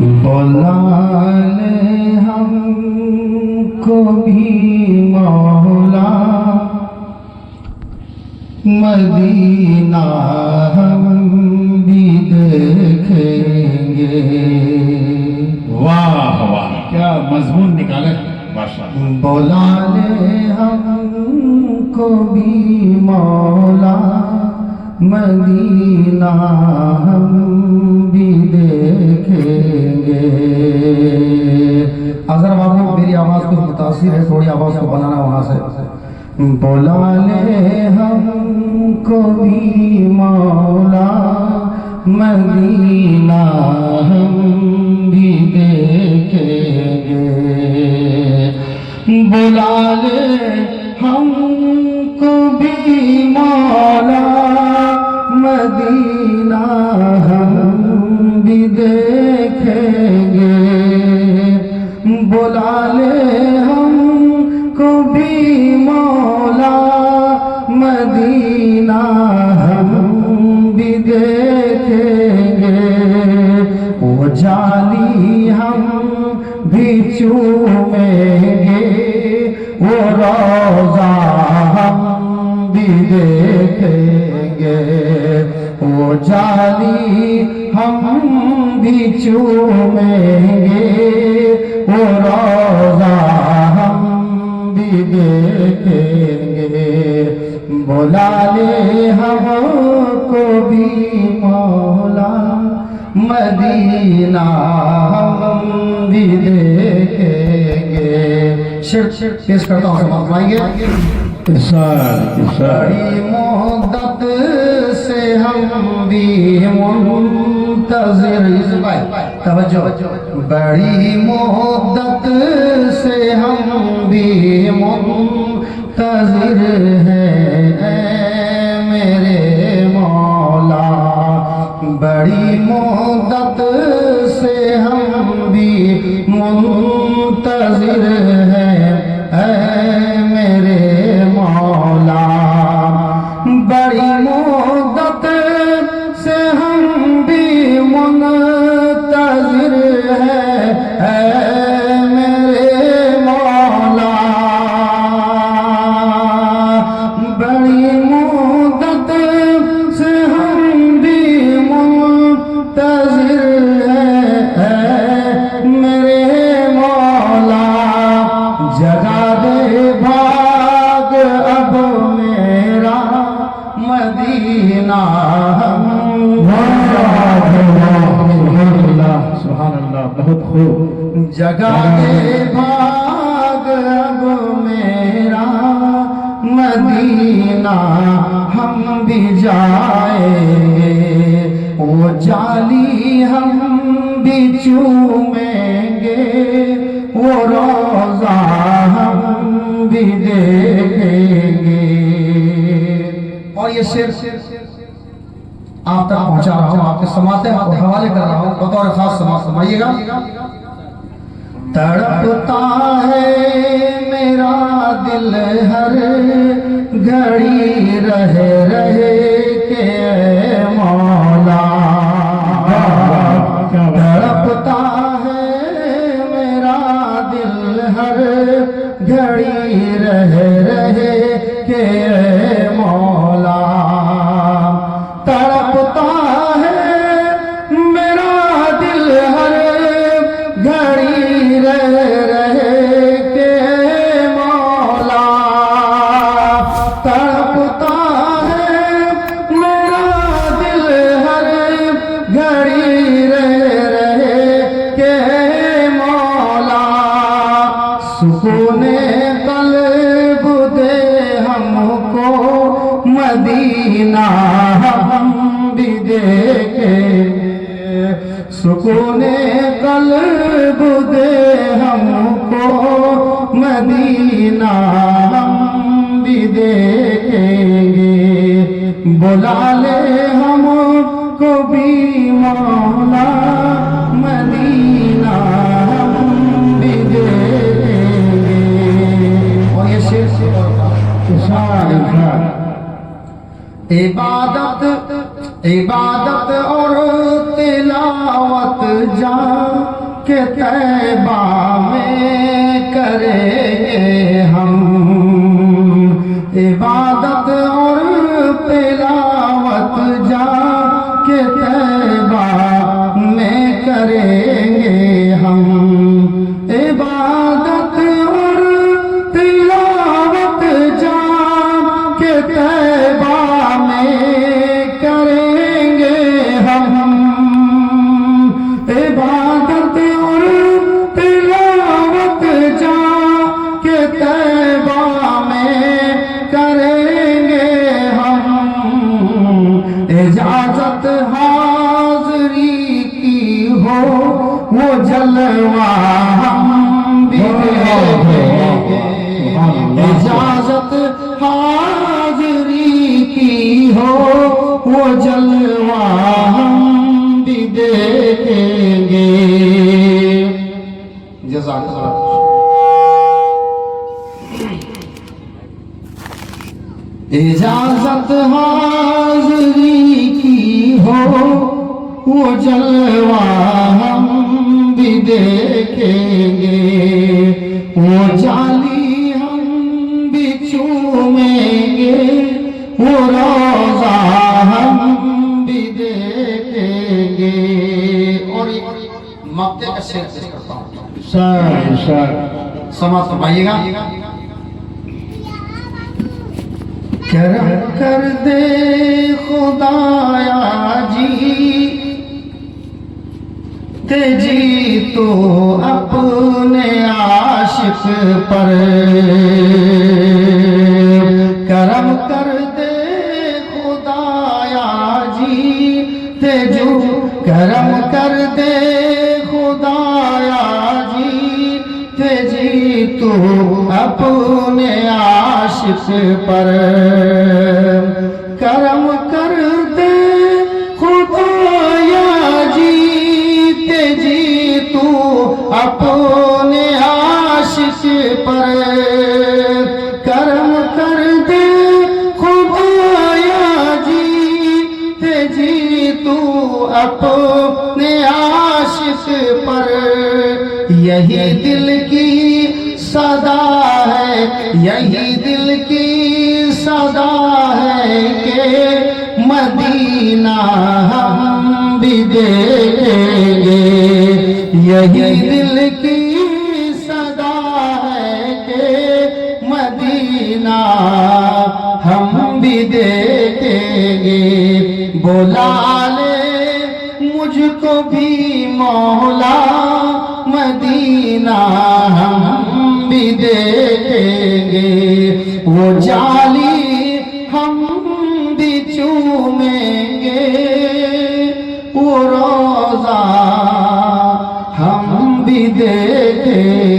بلا لے ہم کو بھی مولا مدینہ ہم بھی دیکھیں گے. واہ واہ کیا مضمون نکالے ماشاءاللہ. بلا لے ہم کو بھی مولا مدینہ ہم بھی دیکھیں گے. اگر بابو میری آواز کو متاثر ہے تھوڑی آواز کو بنانا وہاں سے. بلا لے ہم کو بھی مولا مدینہ ہم بھی دیکھیں گے. بلا لے ہم کو بھی مولا مدینہ ہم بھی دیکھیں گے. بلا لے ہم کو بھی مولا مدینہ ہم بھی دیکھیں گے. وہ جالی ہم بھی چومیں گے وہ روضہ ہم بھی دیکھیں گے. وہ جالی ہم بھی چومیں گے وہ روضہ ہم بھی دیکھیں گے. بلا لے ہم کو بھی مولا مدینہ ہم بھی دیکھیں گے. شعر پیش کرتا ہوں سماعت فرمائیں گے. بڑی مدت سے ہم بھی منتظر توجہ. بڑی مدت سے ہم بھی منتظر ہیں اے میرے مولا. بڑی مدت سے ہم بھی منتظر ہیں اے میرے مولا. بڑی مدت سے ہم بھی منتظر ہیں اے میرے مولا. بڑی مدت سے ہم بھی منتظر ہیں اے میرے مولا. جگا دے بھاگ اب میرا مدینہ ہم. سبحان اللہ بہت خوب. جگا دے بھاگ اب میرا مدینہ ہم بھی جائیں گے. وہ جالی ہم بھی چومیں گے وہ روضہ ہم بھی دیکھیں گے. اور یہ شعر آپ تک پہنچا رہا ہوں آپ کے سماعتیں آپ کو حوالے کر رہا ہوں بطور خاص سماعت سمائیے گا. تڑپتا ہے میرا دل ہر گھڑی رہے کہ اے مولا. تڑپتا ہے میرا دل ہر گھڑی رہے کہ اے مولا. تڑپتا ہے میرا دل ہر گھڑی رہے کہ مولا. تڑپتا ہے میرا دل ہر گھڑی رہے کہ مولا. سکون قلب دے ہم کو مدینہ ہم بھی دیکھیں. سکون قلب دے ہم کو مدینہ ہم بھی دیکھیں گے. بلا لے ہم کو بھی مولا مدینہ ہم بھی دیکھیں گے. اور یہ شعر عبادت اور تلاوت جان کہ طیبہ میں کریں ہم عبادت اور تلاوت جا کے طیبہ میں کریں گے ہم عبادت اور تلاوت جا کے طیبہ میں کریں گے ہم عبادت اور تلاوت جا کے طیبہ میں کریں گے ہم اجازت حاضری کی ہو وہ جلوہ ہم بھی دیں گے اجازت حاضری کی ہو وہ جلوہ ہم بھی دیکھیں گے جزاک اللہ اجازت حاضری کی ہو وہ جلوہ ہم بھی دیکھیں گے وہ جالی ہم بھی چومیں گے وہ روضہ ہم بھی دیکھیں گے اور مقطع کا شعر پیش کرتا ہوں سماعت فرمائیے گا کرم کر دے خدایا جی تجھی تو اپنے عاشق پر کرم کر دے خدایا جی تجھو کرم کر دے خدایا جی تجھی تو اپنے عاشق پر کرم کر دے خدایا جی تجھی تو اپنے عاشق پر کرم کر دے خدایا جی تجھی تو اپنے عاشق پر یہی دل کی صدا ہے یہی دل کی صدا ہے کہ مدینہ ہم بھی دیکھیں گے یہی دل کی صدا ہے کہ مدینہ ہم بھی دیکھیں گے بلا لے مجھ کو بھی مولا مدینہ ہم بھی دیکھیں گے وہ جالی ہم بھی چومیں گے وہ روضہ ہم بھی دیکھیں